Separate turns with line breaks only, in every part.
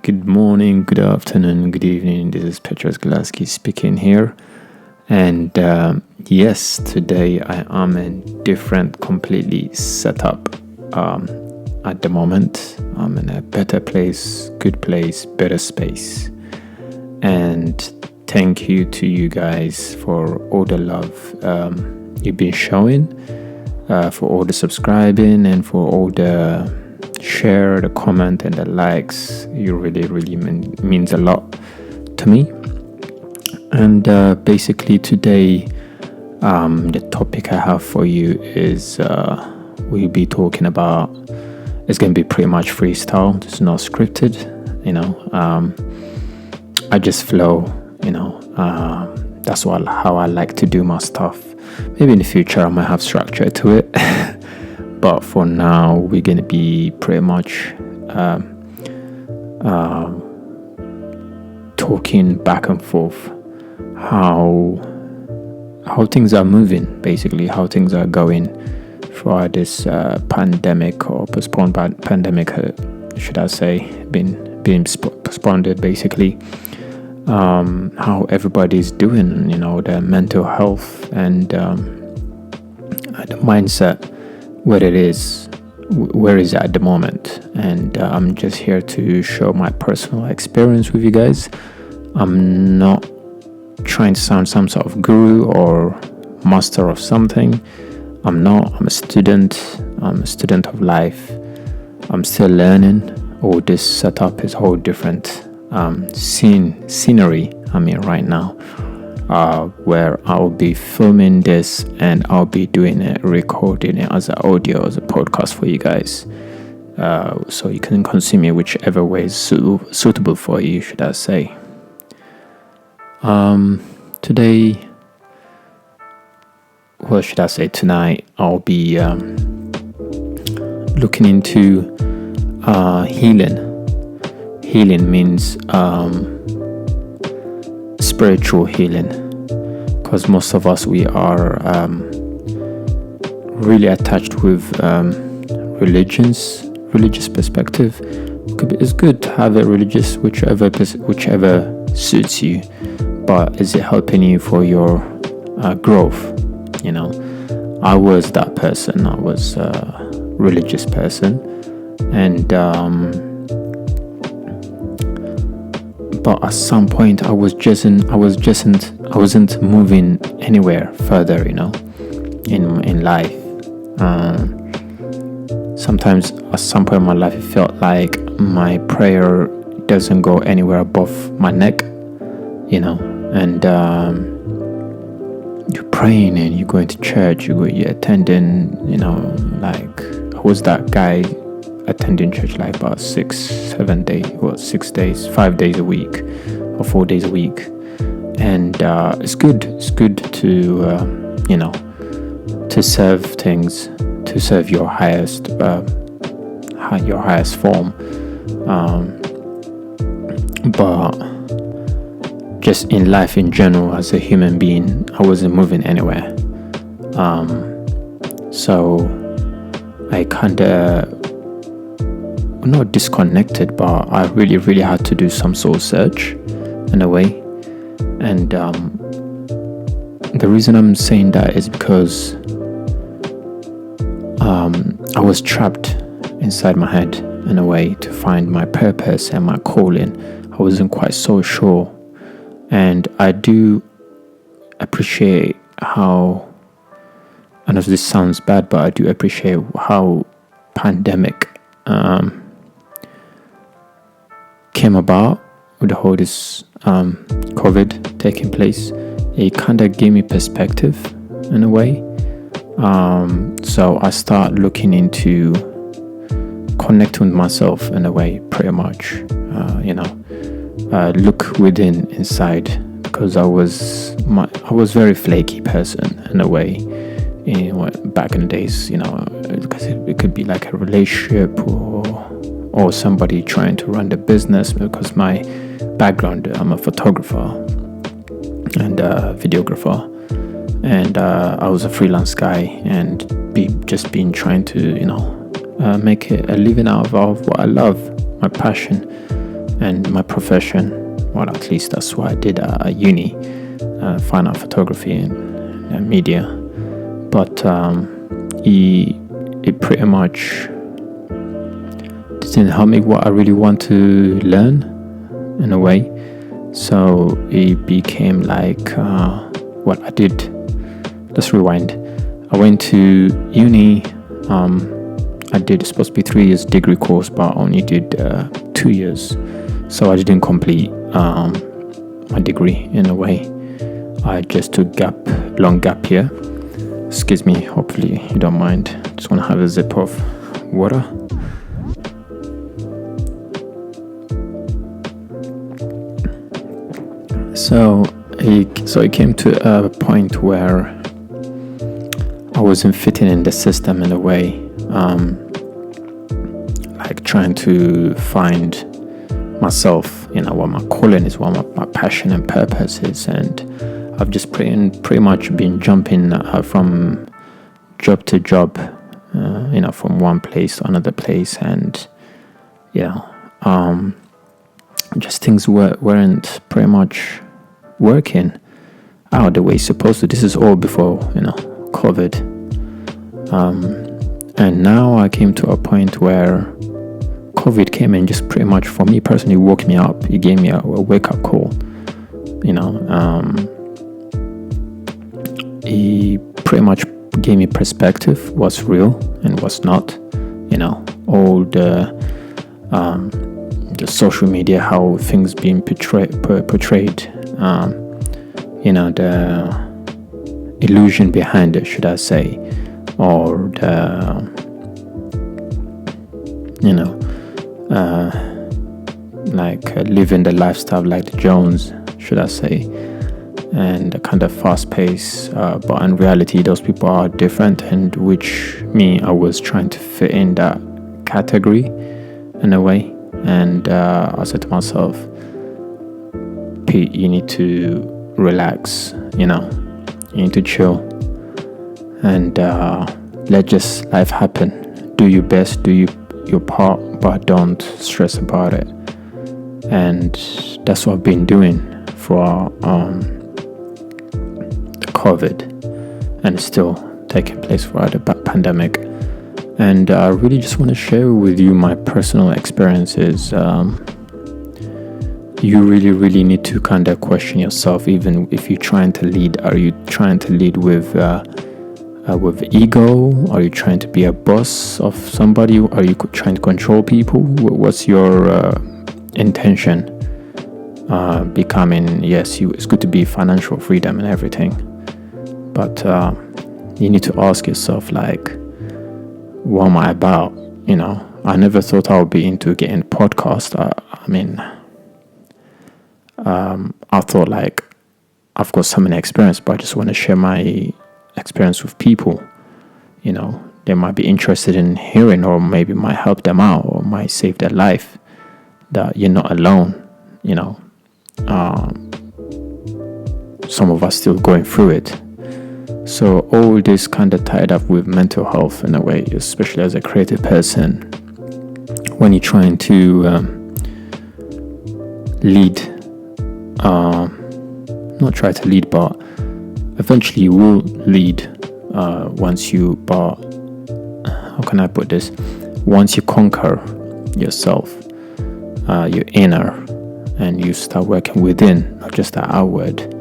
Good morning, good afternoon, good evening. This is Petros Gulaski speaking here. And yes, today I am in different, completely setup at the moment. I'm in a better place, good place, better space. And thank you to you guys for all the love you've been showing, for all the subscribing, and for all the share, the comment, and the likes. You really means a lot to me. And basically today, the topic I have for you is we'll be talking about. It's going to be pretty much freestyle. It's not scripted. I just flow. That's how I like to do my stuff. Maybe in the future I might have structure to it. But for now, we're going to be pretty much talking back and forth how things are moving, basically how things are going throughout this pandemic or postponed pandemic, should I say, being postponed, basically. How everybody's doing, their mental health and the mindset. Where is it at the moment. And I'm just here to show my personal experience with you guys. I'm not trying to sound some sort of guru or master of something. I'm a student of life. I'm still learning. All this setup is a whole different scenery I'm in right now, where I'll be filming this and I'll be doing it, recording it as an audio, as a podcast for you guys, so you can consume it whichever way is suitable for you, should I say. Today, what should I say, tonight I'll be looking into healing. Healing means spiritual healing, because most of us, we are really attached with religious perspective. It's good to have it religious, whichever suits you, but is it helping you for your growth? I was that person. I was a religious person, and but at some point I wasn't moving anywhere further, in life. Sometimes at some point in my life, it felt like my prayer doesn't go anywhere above my neck, and you're praying and you're going to church, you're attending, like I was that guy attending church like about 5 days a week or 4 days a week. And it's good to serve things, to serve your highest form, but just in life in general, as a human being, I wasn't moving anywhere. So I kinda, not disconnected, but I really had to do some soul search in a way. And the reason I'm saying that is because I was trapped inside my head in a way to find my purpose and my calling. I wasn't quite so sure, and I do appreciate how, I know this sounds bad, but I do appreciate how pandemic came about with the whole this COVID taking place. It kind of gave me perspective in a way. So I start looking into connecting with myself in a way, pretty much. Look within, inside, because I was very flaky person in a way. Back in the days, because it could be like a relationship or somebody trying to run the business, because my background, I'm a photographer and a videographer, and I was a freelance guy, and been trying to make a living out of what I love, my passion. and my profession. Well, at least that's what I did at uni, fine art photography and media. But it pretty much didn't help me what I really want to learn in a way. So it became like what I did. Let's rewind. I went to uni. I did supposed to be 3 years degree course, but I only did 2 years. So I didn't complete my degree in a way. I just took long gap year. Excuse me, hopefully you don't mind. Just want to have a sip of water. So it came to a point where I wasn't fitting in the system in a way, like trying to find myself, what my calling is, what my passion and purpose is, and I've just pretty much been jumping from job to job, from one place to another place, and just things weren't pretty much working out the way it's supposed to. This is all before COVID, and now I came to a point where COVID came and just pretty much, for me personally, woke me up. It gave me a wake-up call. It pretty much gave me perspective, what's real and what's not. All the social media, how things being portrayed. The illusion behind it, should I say, or the living the lifestyle like the Jones, should I say, and the kind of fast pace, but in reality those people are different, and which I was trying to fit in that category in a way. And I said to myself, Pete, you need to relax, you need to chill, and let just life happen. Do your best, do your part, but don't stress about it. And that's what I've been doing for the COVID, and it's still taking place for the pandemic. And I really just want to share with you my personal experiences. You really need to kind of question yourself. Even if you're trying to lead, are you trying to lead with ego? Are you trying to be a boss of somebody? Are you trying to control people? What's your intention? Becoming, yes, it's good to be financial freedom and everything, but you need to ask yourself, like, what am I about? I never thought I would be into getting podcast. I thought, like, I've got so many experience, but I just want to share my experience with people. They might be interested in hearing, or maybe might help them out, or might save their life, that you're not alone. Some of us still going through it. So all this kind of tied up with mental health in a way, especially as a creative person, when you're trying to lead, not try to lead, but eventually you will lead once you, but how can I put this? Once you conquer yourself, your inner, and you start working within, not just the outward,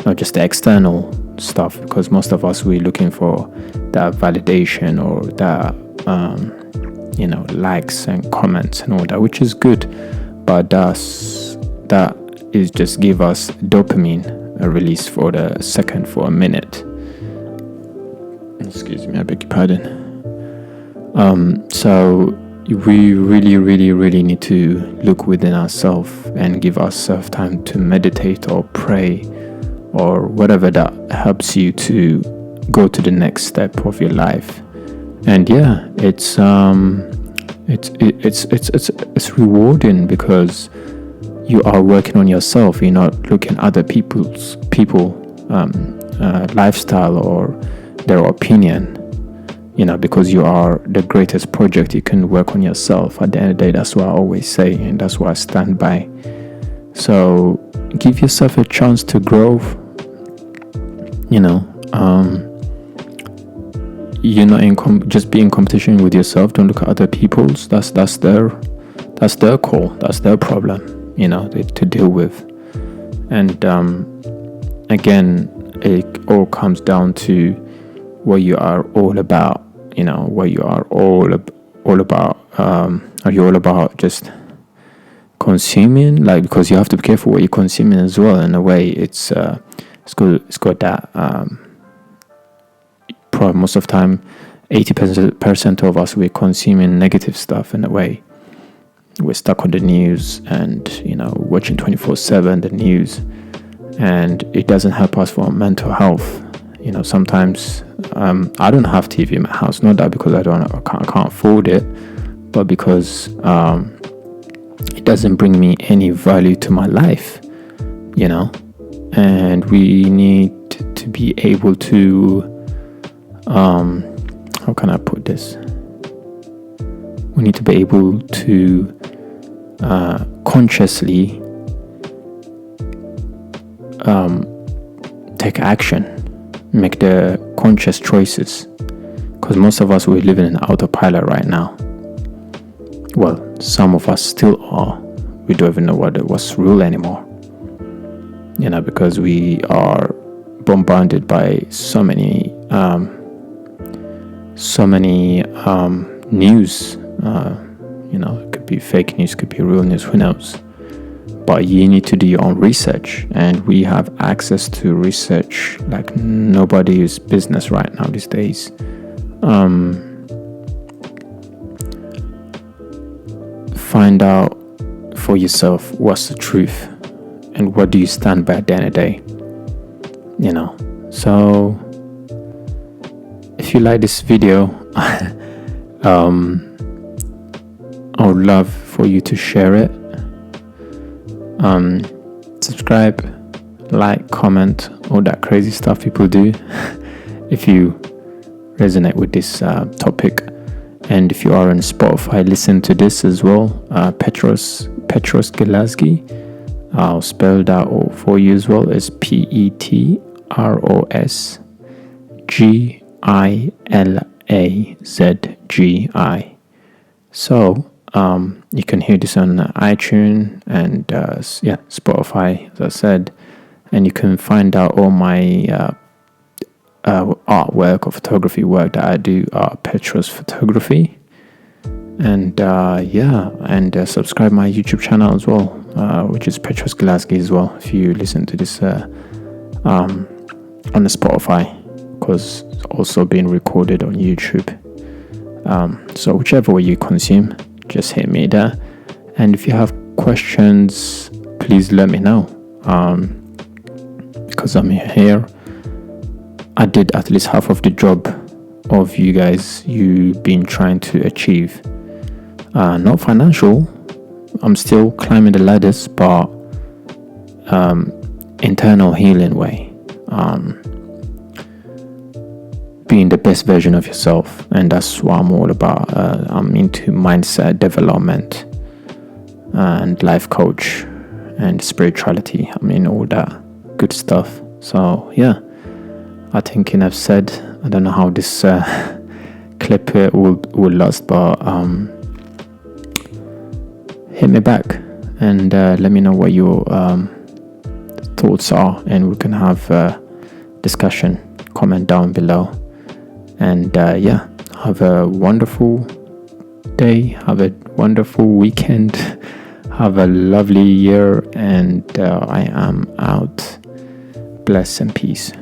not just the external stuff, because most of us, we're looking for that validation or that likes and comments and all that, which is good, but that is just give us dopamine, a release for the second, for a minute. Excuse me, I beg your pardon. So we really need to look within ourselves and give ourselves time to meditate or pray or whatever that helps you to go to the next step of your life. And it's rewarding, because you are working on yourself. You're not looking at other people's lifestyle or their opinion. because you are the greatest project you can work on yourself. At the end of the day, that's what I always say, and that's what I stand by. So give yourself a chance to grow. You're not just be in competition with yourself. Don't look at other people's. That's their call. That's their problem, to deal with. And again, it all comes down to what you are all about. What you are all about. Are you all about just consuming? Because you have to be careful what you're consuming as well. In a way, it's got that. Probably most of the time, 80% of us, we're consuming negative stuff. In a way, we're stuck on the news and watching 24/7 the news, and it doesn't help us for our mental health. Sometimes I don't have TV in my house, not that because I can't afford it, but because it doesn't bring me any value to my life, and we need to be able to how can I put this? We need to be able to consciously take action, make the conscious choices, because most of us, we're living in autopilot right now. Well, some of us still are. We don't even know what's real anymore, because we are bombarded by so many news. It could be fake news, could be real news, who knows. But you need to do your own research, and we have access to research like nobody's business right now these days. Find out for yourself what's the truth and what do you stand by at the end of the day. So if you like this video, I would love for you to share it. Subscribe, like, comment, all that crazy stuff people do if you resonate with this topic. And if you are on Spotify, listen to this as well. Petros Glasky. I'll spell that all for you as well. It's PETROS GILAZGI. So you can hear this on iTunes and Spotify, as I said, and you can find out all my artwork or photography work that I do at Petros Photography. And subscribe my YouTube channel as well, which is Petros Glasky as well, if you listen to this on the Spotify, because it's also being recorded on YouTube. So whichever way you consume, just hit me there. And if you have questions, please let me know, because I'm here. I did at least half of the job of you guys you've been trying to achieve. Not financial, I'm still climbing the ladders, but internal healing way. Being the best version of yourself, and that's what I'm all about. I'm into mindset development and life coach and spirituality. All that good stuff. So yeah, I think enough said. I don't know how this clip will last, but hit me back and let me know what your thoughts are, and we can have a discussion. Comment down below. And have a wonderful day, have a wonderful weekend, have a lovely year, and I am out. Bless and peace.